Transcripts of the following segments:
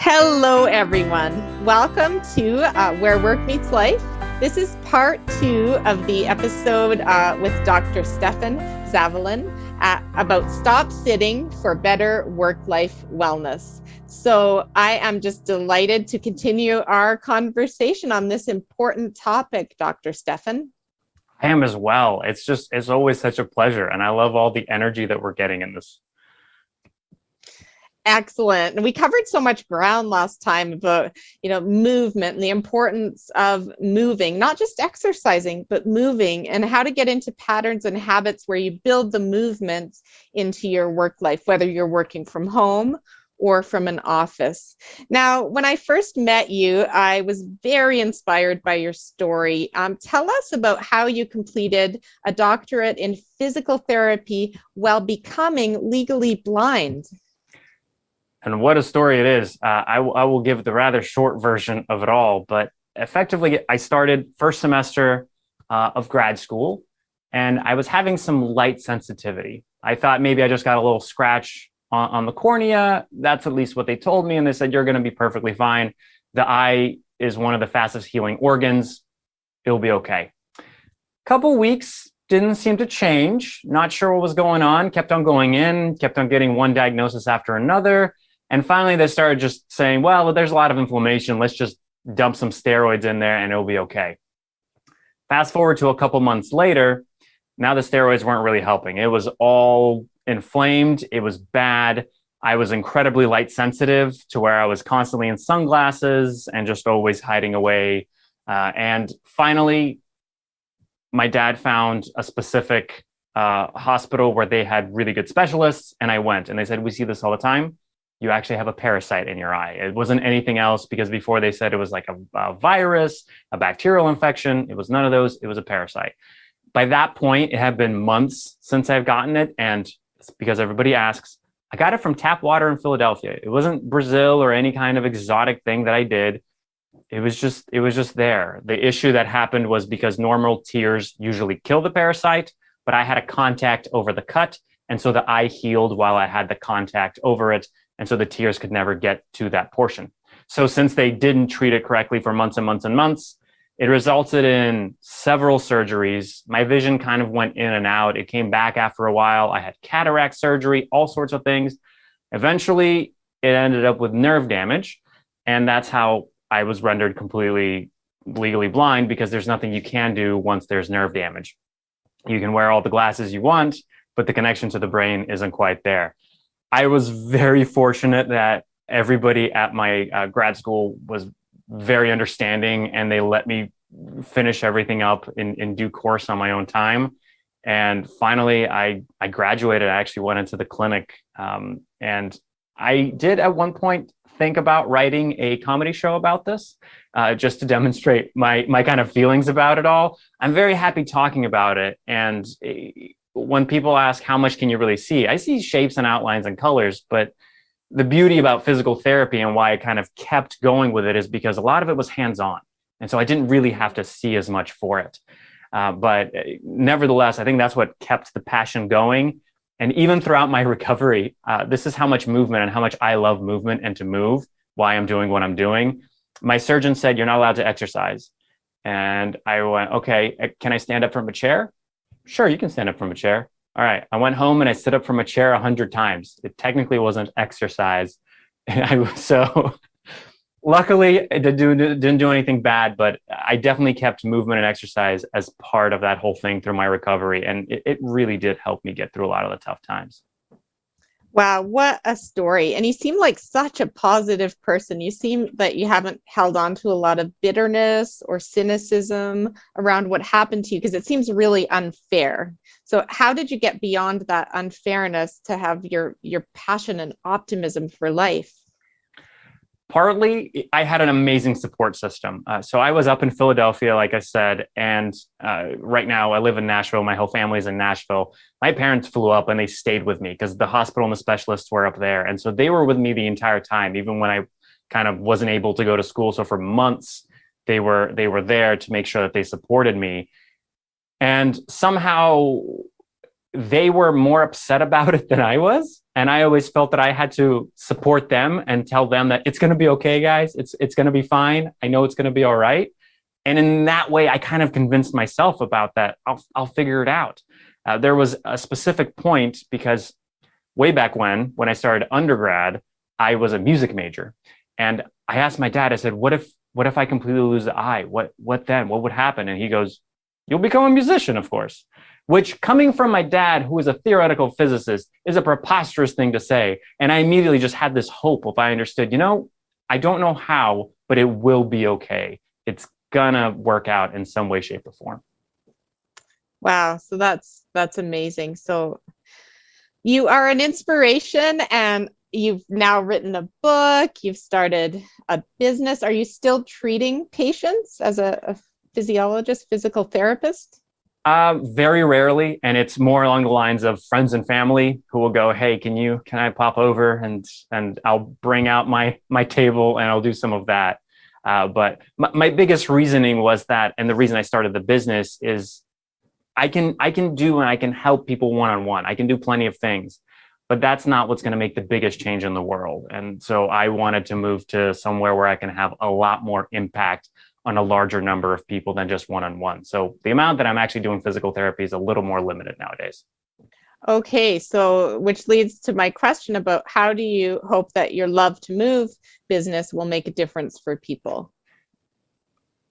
Hello, everyone. Welcome to Where Work Meets Life. This is part 2 of the episode with Dr. Stefan Zavalin about stop sitting for better work-life wellness. So I am just delighted to continue our conversation on this important topic, Dr. Stefan. I am as well. It's always such a pleasure. And I love all the energy that we're getting in this. Excellent. And we covered so much ground last time about, movement and the importance of moving, not just exercising, but moving, and how to get into patterns and habits where you build the movement into your work life, whether you're working from home or from an office. Now, when I first met you, I was very inspired by your story. Tell us about how you completed a doctorate in physical therapy while becoming legally blind. And what a story it is. I will give the rather short version of it all, but effectively, I started first semester of grad school, and I was having some light sensitivity. I thought maybe I just got a little scratch on the cornea. That's at least what they told me, and they said, you're going to be perfectly fine. The eye is one of the fastest healing organs. It'll be okay. Couple weeks, didn't seem to change. Not sure what was going on. Kept on going in, kept on getting one diagnosis after another. And finally, they started just saying, well, there's a lot of inflammation. Let's just dump some steroids in there and it'll be okay. Fast forward to a couple months later, now the steroids weren't really helping. It was all inflamed. It was bad. I was incredibly light sensitive to where I was constantly in sunglasses and just always hiding away. And finally, my dad found a specific hospital where they had really good specialists. And I went and they said, we see this all the time. You actually have a parasite in your eye. It wasn't anything else because before they said it was like a virus, a bacterial infection. It was none of those. It was a parasite. By that point, it had been months since I've gotten it. And it's because everybody asks, I got it from tap water in Philadelphia. It wasn't Brazil or any kind of exotic thing that I did. It was just there. The issue that happened was because normal tears usually kill the parasite, but I had a contact over the cut. And so the eye healed while I had the contact over it. And so the tears could never get to that portion. So since they didn't treat it correctly for months and months and months, it resulted in several surgeries. My vision kind of went in and out. It came back after a while. I had cataract surgery, all sorts of things. Eventually, it ended up with nerve damage. And that's how I was rendered completely legally blind, because there's nothing you can do once there's nerve damage. You can wear all the glasses you want, but the connection to the brain isn't quite there. I was very fortunate that everybody at my grad school was very understanding, and they let me finish everything up in due course on my own time. And finally, I graduated. I actually went into the clinic. And I did at one point think about writing a comedy show about this, just to demonstrate my kind of feelings about it all. I'm very happy talking about it. And when people ask, how much can you really see? I see shapes and outlines and colors, but the beauty about physical therapy and why I kind of kept going with it is because a lot of it was hands-on. And so I didn't really have to see as much for it. But nevertheless, I think that's what kept the passion going. And even throughout my recovery, this is how much movement and how much I love movement and to move, why I'm doing what I'm doing. My surgeon said, you're not allowed to exercise. And I went, okay, can I stand up from a chair? Sure, you can stand up from a chair. All right. I went home and I stood up from a chair 100 times. It technically wasn't exercise. So luckily, it didn't do anything bad, but I definitely kept movement and exercise as part of that whole thing through my recovery. And it really did help me get through a lot of the tough times. Wow, what a story. And you seem like such a positive person. You seem that you haven't held on to a lot of bitterness or cynicism around what happened to you, because it seems really unfair. So how did you get beyond that unfairness to have your passion and optimism for life? Partly, I had an amazing support system. So I was up in Philadelphia, like I said, and right now I live in Nashville. My whole family's in Nashville. My parents flew up and they stayed with me because the hospital and the specialists were up there. And so they were with me the entire time, even when I kind of wasn't able to go to school. So for months, they were there to make sure that they supported me. And somehow they were more upset about it than I was. And I always felt that I had to support them and tell them that it's going to be okay, guys. It's going to be fine. I know it's going to be all right. And in that way, I kind of convinced myself about that. I'll figure it out. There was a specific point because way back when I started undergrad, I was a music major. And I asked my dad, I said, what if I completely lose the eye? What then? What would happen? And he goes, you'll become a musician, of course. Which, coming from my dad, who is a theoretical physicist, is a preposterous thing to say. And I immediately just had this hope if I understood, I don't know how, but it will be okay. It's gonna work out in some way, shape, or form. Wow. So that's amazing. So you are an inspiration, and you've now written a book, you've started a business. Are you still treating patients as a physiologist, physical therapist? Very rarely, and it's more along the lines of friends and family who will go, "Hey, can I pop over and I'll bring out my table and I'll do some of that." But my biggest reasoning was that, and the reason I started the business is I can do and I can help people one on one. I can do plenty of things, but that's not what's going to make the biggest change in the world. And so I wanted to move to somewhere where I can have a lot more impact on a larger number of people than just one-on-one. So the amount that I'm actually doing physical therapy is a little more limited nowadays. Okay, so which leads to my question about how do you hope that your Love to Move business will make a difference for people?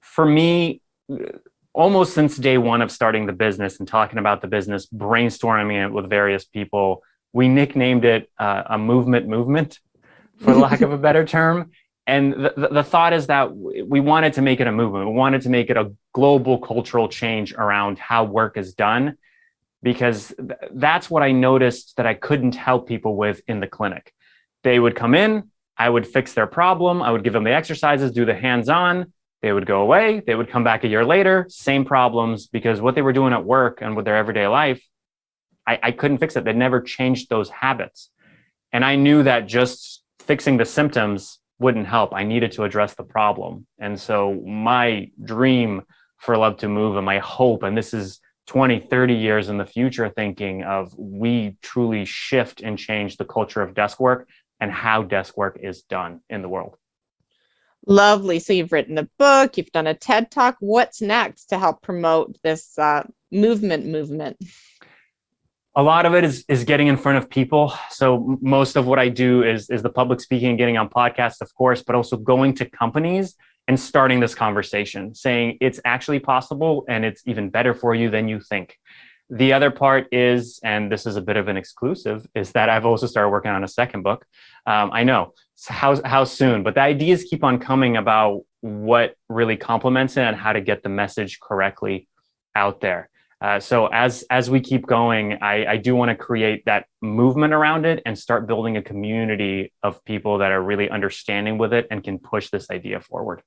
For me, almost since day one of starting the business and talking about the business, brainstorming it with various people, we nicknamed it a movement, for lack of a better term. And the thought is that we wanted to make it a movement. We wanted to make it a global cultural change around how work is done, because that's what I noticed that I couldn't help people with in the clinic. They would come in, I would fix their problem, I would give them the exercises, do the hands-on, they would go away, they would come back a year later, same problems, because what they were doing at work and with their everyday life, I couldn't fix it. They never changed those habits. And I knew that just fixing the symptoms wouldn't help. I needed to address the problem. And so my dream for Love to Move and my hope, and this is 20, 30 years in the future, thinking of we truly shift and change the culture of desk work and how desk work is done in the world. Lovely. So you've written a book, you've done a TED Talk. What's next to help promote this movement? A lot of it is getting in front of people. So most of what I do is the public speaking and getting on podcasts, of course, but also going to companies and starting this conversation, saying it's actually possible and it's even better for you than you think. The other part is, and this is a bit of an exclusive, is that I've also started working on a second book. I know how soon, but the ideas keep on coming about what really complements it and how to get the message correctly out there. So as we keep going, I do want to create that movement around it and start building a community of people that are really understanding with it and can push this idea forward.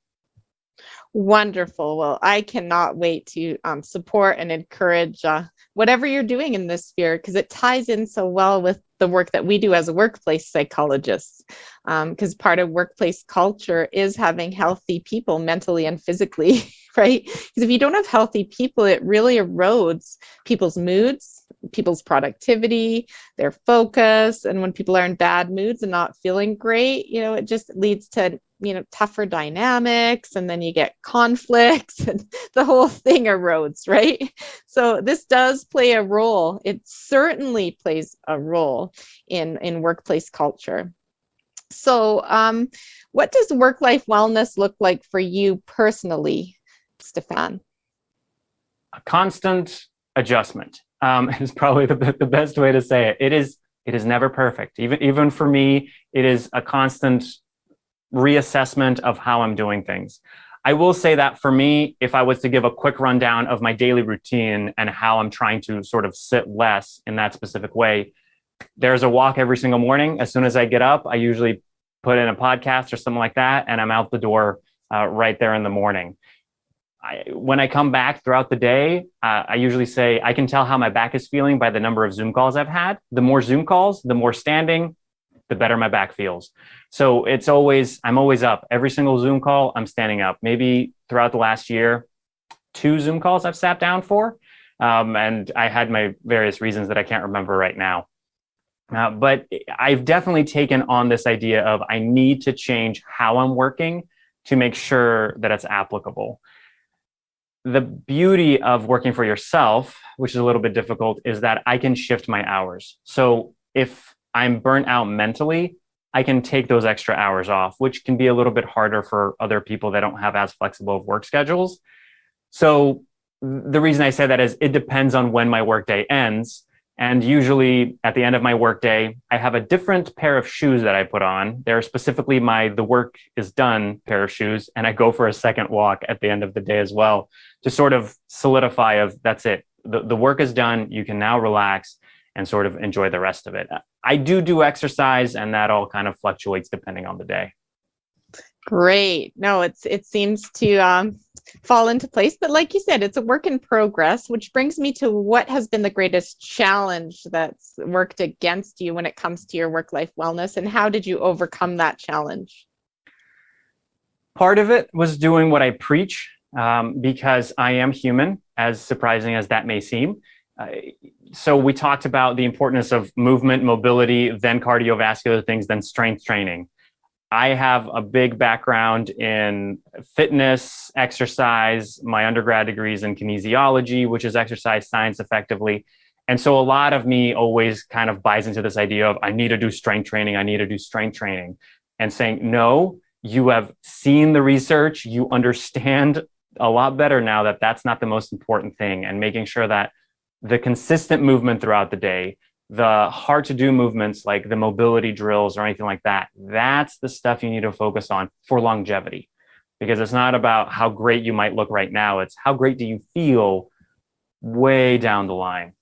Wonderful. Well, I cannot wait to support and encourage whatever you're doing in this sphere, because it ties in so well with the work that we do as a workplace psychologist. Because part of workplace culture is having healthy people mentally and physically, right? Because if you don't have healthy people, it really erodes people's moods, people's productivity, their focus. And when people are in bad moods and not feeling great, it just leads to tougher dynamics, and then you get conflicts and the whole thing erodes, right? So this does play a role. It certainly plays a role in workplace culture. So what does work-life wellness look like for you personally, Stefan? A constant adjustment is probably the best way to say it. It is never perfect. Even for me, it is a constant reassessment of how I'm doing things. I will say that for me, if I was to give a quick rundown of my daily routine and how I'm trying to sort of sit less in that specific way, there's a walk every single morning. As soon as I get up, I usually put in a podcast or something like that, and I'm out the door right there in the morning. When I come back throughout the day, I usually say I can tell how my back is feeling by the number of Zoom calls I've had. The more Zoom calls, the more standing, the better my back feels. So I'm always up. Every single Zoom call, I'm standing up. Maybe throughout the last year, 2 Zoom calls I've sat down for. And I had my various reasons that I can't remember right now. But I've definitely taken on this idea of I need to change how I'm working to make sure that it's applicable. The beauty of working for yourself, which is a little bit difficult, is that I can shift my hours. So if I'm burnt out mentally, I can take those extra hours off, which can be a little bit harder for other people that don't have as flexible of work schedules. So the reason I say that is it depends on when my workday ends. And usually at the end of my workday, I have a different pair of shoes that I put on. They're specifically my the work is done pair of shoes. And I go for a second walk at the end of the day as well to sort of solidify of that's it. The work is done. You can now relax and sort of enjoy the rest of it. I do exercise, and that all kind of fluctuates depending on the day. Great. No, it seems to fall into place. But like you said, it's a work in progress, which brings me to what has been the greatest challenge that's worked against you when it comes to your work-life wellness, and how did you overcome that challenge? Part of it was doing what I preach, because I am human, as surprising as that may seem. So we talked about the importance of movement, mobility, then cardiovascular things, then strength training. I have a big background in fitness, exercise. My undergrad degree is in kinesiology, which is exercise science effectively. And so a lot of me always kind of buys into this idea of I need to do strength training. I need to do strength training, and saying, no, you have seen the research. You understand a lot better now that that's not the most important thing, and making sure that the consistent movement throughout the day, the hard to do movements like the mobility drills or anything like that, that's the stuff you need to focus on for longevity. Because it's not about how great you might look right now. It's how great do you feel way down the line.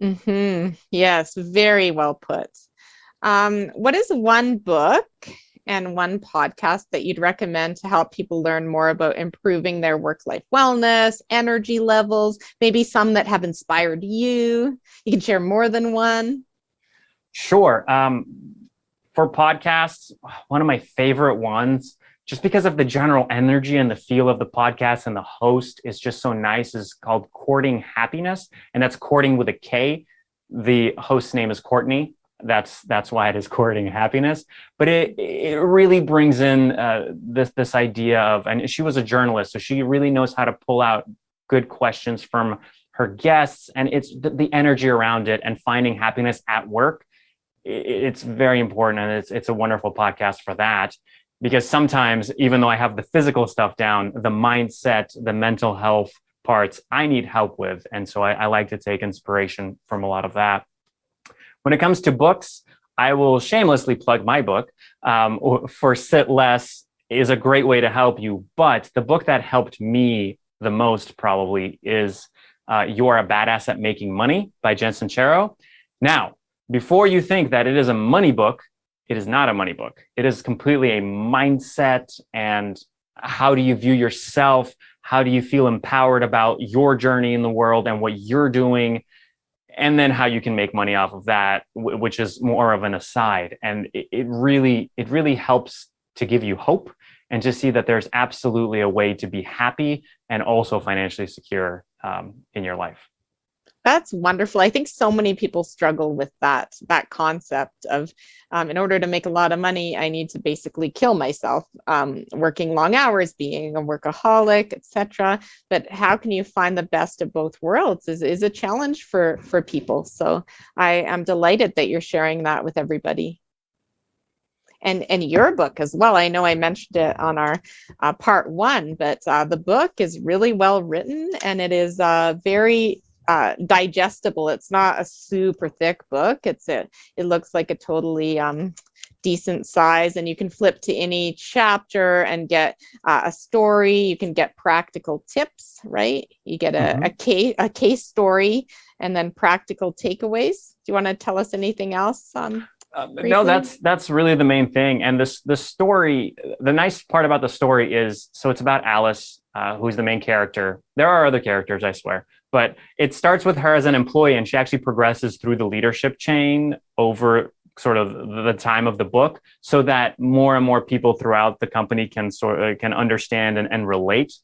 Mm-hmm. Yes, very well put. What is one book and one podcast that you'd recommend to help people learn more about improving their work-life wellness, energy levels, maybe some that have inspired you? You can share more than one. Sure. For podcasts, one of my favorite ones, just because of the general energy and the feel of the podcast and the host is just so nice, is called Courting Happiness. And that's courting with a K. The host's name is Courtney. That's why it is Courting Happiness. But it really brings in this idea of, and she was a journalist, so she really knows how to pull out good questions from her guests, and it's the energy around it and finding happiness at work. It's very important, and it's a wonderful podcast for that. Because sometimes, even though I have the physical stuff down, the mindset, the mental health parts, I need help with. And so I like to take inspiration from a lot of that. When it comes to books, I will shamelessly plug my book. For Sit Less is a great way to help you. But the book that helped me the most probably is You're a Badass at Making Money by Jen Sincero. Now, before you think that it is a money book, it is not a money book. It is completely a mindset and how do you view yourself? How do you feel empowered about your journey in the world and what you're doing? And then how you can make money off of that, which is more of an aside. And it really helps to give you hope and to see that there's absolutely a way to be happy and also financially secure in your life. That's wonderful. I think so many people struggle with that concept of, in order to make a lot of money, I need to basically kill myself, working long hours, being a workaholic, etc. But how can you find the best of both worlds is a challenge for people. So I am delighted that you're sharing that with everybody. And your book as well. I know I mentioned it on our part one, but the book is really well written, and it is very digestible. It's not a super thick book. It looks like a totally decent size, and you can flip to any chapter and get a story. You can get practical tips, right? You get a case story and then practical takeaways. Do you want to tell us anything else? No, that's really the main thing. And the story, the nice part about the story is, so it's about Alice, who's the main character. There are other characters, I swear, but it starts with her as an employee, and she actually progresses through the leadership chain over sort of the time of the book, so that more and more people throughout the company can understand and relate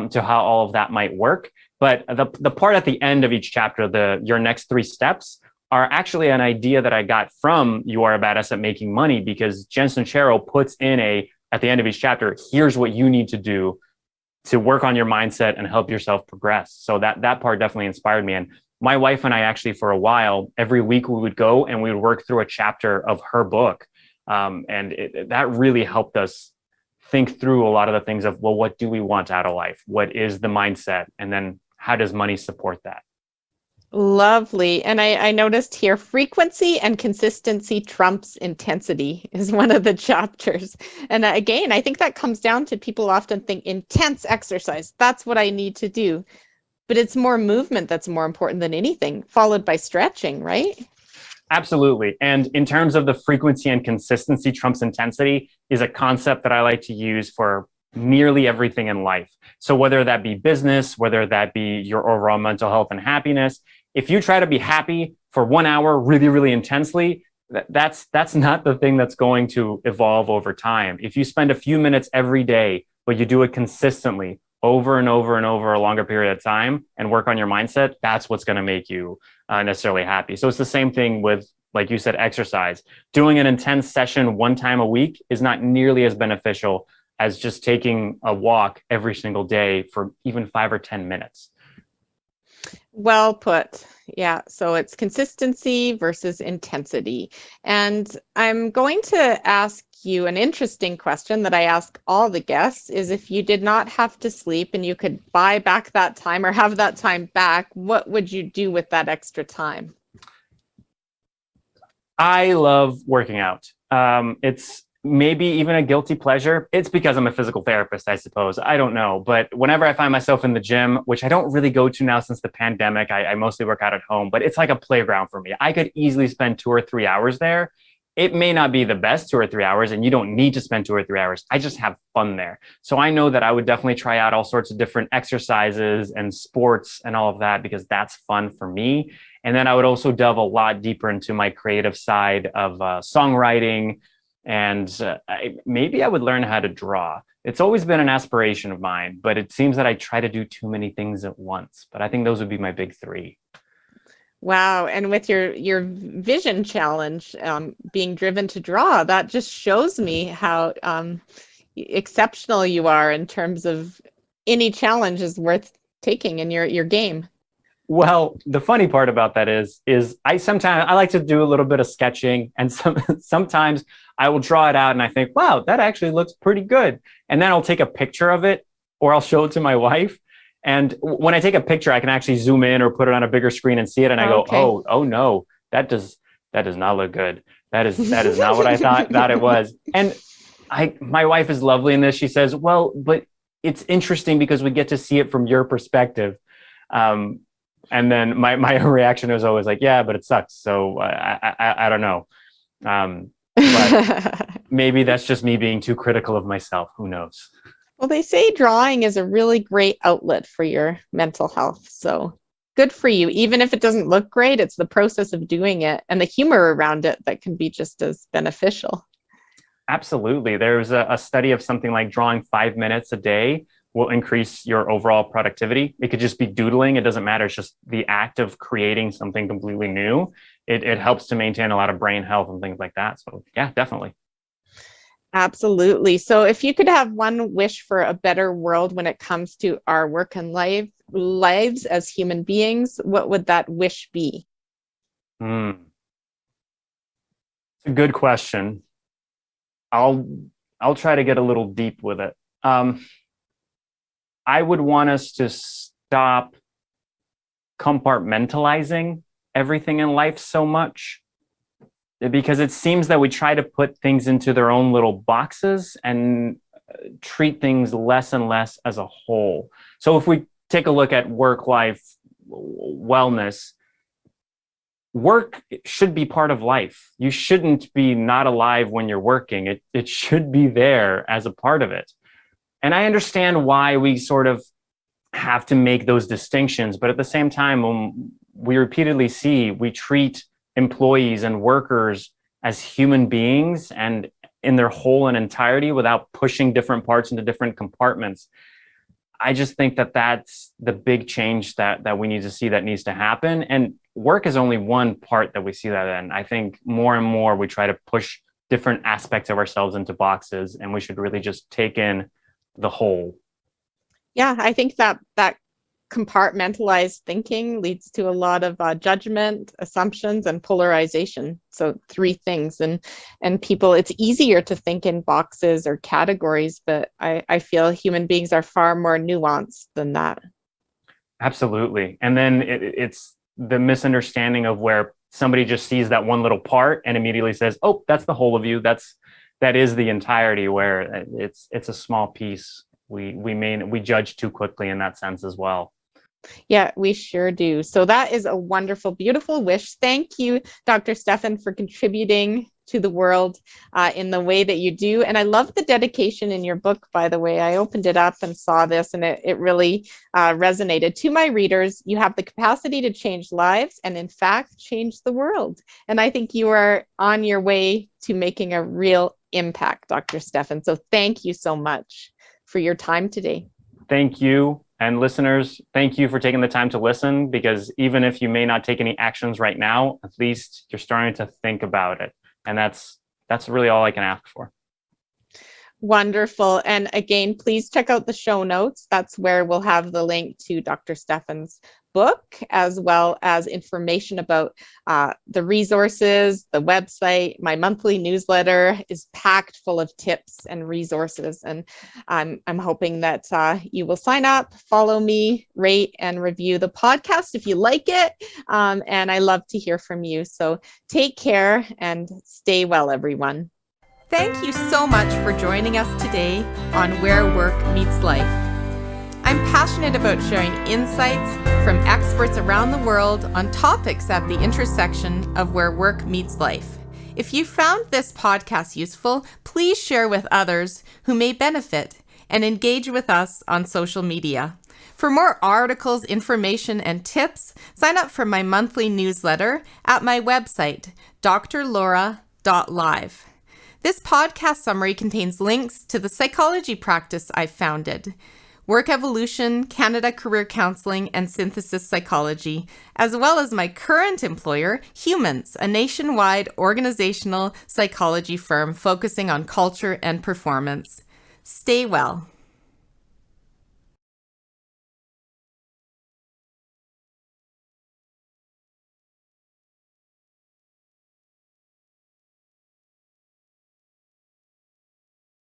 to how all of that might work. But the part at the end of each chapter, your next 3 steps, are actually an idea that I got from You Are a Badass at Making Money, because Jen Sincero puts in at the end of each chapter, here's what you need to do to work on your mindset and help yourself progress. So that part definitely inspired me. And my wife and I actually, for a while, every week we would go and we would work through a chapter of her book. That really helped us think through a lot of the things of, well, what do we want out of life? What is the mindset? And then how does money support that? Lovely. And I noticed here frequency and consistency trumps intensity is one of the chapters. And again, I think that comes down to people often think intense exercise. That's what I need to do. But it's more movement that's more important than anything, followed by stretching, right? Absolutely. And in terms of the frequency and consistency trumps intensity is a concept that I like to use for nearly everything in life. So whether that be business, whether that be your overall mental health and happiness, if you try to be happy for 1 hour really, really intensely, that's not the thing that's going to evolve over time. If you spend a few minutes every day, but you do it consistently over and over and over a longer period of time and work on your mindset, that's what's going to make you necessarily happy. So it's the same thing with, like you said, exercise. Doing an intense session 1 time a week is not nearly as beneficial as just taking a walk every single day for even 5 or 10 minutes. Well put. Yeah. So it's consistency versus intensity. And I'm going to ask you an interesting question that I ask all the guests is, if you did not have to sleep and you could buy back that time or have that time back, what would you do with that extra time? I love working out. It's maybe even a guilty pleasure. It's because I'm a physical therapist, I suppose. I don't know. But whenever I find myself in the gym, which I don't really go to now since the pandemic, I mostly work out at home, but it's like a playground for me. I could easily spend 2 or 3 hours there. It may not be the best 2 or 3 hours, and you don't need to spend 2 or 3 hours. I just have fun there. So I know that I would definitely try out all sorts of different exercises and sports and all of that, because that's fun for me. And then I would also delve a lot deeper into my creative side of songwriting. And maybe I would learn how to draw. It's always been an aspiration of mine, but it seems that I try to do too many things at once. But I think those would be my big 3. Wow. And with your vision challenge, being driven to draw, that just shows me how exceptional you are in terms of any challenge is worth taking in your game. Well, the funny part about that is I like to do a little bit of sketching, and sometimes I will draw it out and I think, wow, that actually looks pretty good. And then I'll take a picture of it, or I'll show it to my wife. And when I take a picture, I can actually zoom in or put it on a bigger screen and see it. And I go, oh no, that does not look good. That is not what I thought it was. And my wife is lovely in this. She says, well, but it's interesting because we get to see it from your perspective. And then my reaction was always like, yeah, but it sucks. So I don't know. But maybe that's just me being too critical of myself. Who knows? Well, they say drawing is a really great outlet for your mental health. So good for you. Even if it doesn't look great, it's the process of doing it and the humor around it that can be just as beneficial. Absolutely. There's a study of something like drawing 5 minutes a day will increase your overall productivity. It could just be doodling. It doesn't matter. It's just the act of creating something completely new. It helps to maintain a lot of brain health and things like that. So yeah, definitely. Absolutely. So if you could have one wish for a better world when it comes to our work and lives as human beings, what would that wish be? It's a good question. I'll try to get a little deep with it. I would want us to stop compartmentalizing everything in life so much, because it seems that we try to put things into their own little boxes and treat things less and less as a whole. So if we take a look at work-life wellness, work should be part of life. You shouldn't be not alive when you're working. It should be there as a part of it. And I understand why we sort of have to make those distinctions, but at the same time, we repeatedly see we treat employees and workers as human beings and in their whole and entirety without pushing different parts into different compartments. I just think that that's the big change that we need to see that needs to happen. And work is only one part that we see that in. I think more and more we try to push different aspects of ourselves into boxes, and we should really just take in the whole. Yeah, I think that compartmentalized thinking leads to a lot of judgment, assumptions, and polarization. So three things, and people, it's easier to think in boxes or categories, but I feel human beings are far more nuanced than that. Absolutely. And then it's the misunderstanding of where somebody just sees that one little part and immediately says, "Oh, that's the whole of you. That is the entirety." Where it's a small piece. We judge too quickly in that sense as well. Yeah, we sure do. So that is a wonderful, beautiful wish. Thank you, Dr. Stefan, for contributing to the world in the way that you do. And I love the dedication in your book, by the way. I opened it up and saw this, and it really resonated. To my readers, you have the capacity to change lives and, in fact, change the world. And I think you are on your way to making a real impact, Dr. Stefan. So thank you so much for your time today. Thank you. And listeners, thank you for taking the time to listen, because even if you may not take any actions right now, at least you're starting to think about it. And that's really all I can ask for. Wonderful. And again, please check out the show notes. That's where we'll have the link to Dr. Stefan's book, as well as information about the resources, the website. My monthly newsletter is packed full of tips and resources. And I'm hoping that you will sign up, follow me, rate and review the podcast if you like it. And I love to hear from you. So take care and stay well, everyone. Thank you so much for joining us today on Where Work Meets Life. I'm passionate about sharing insights from experts around the world on topics at the intersection of where work meets life. If you found this podcast useful, please share with others who may benefit and engage with us on social media. For more articles, information, and tips, sign up for my monthly newsletter at my website, drlaura.live. This podcast summary contains links to the psychology practice I've founded, Work Evolution, Canada Career Counseling, and Synthesis Psychology, as well as my current employer, Humans, a nationwide organizational psychology firm focusing on culture and performance. Stay well.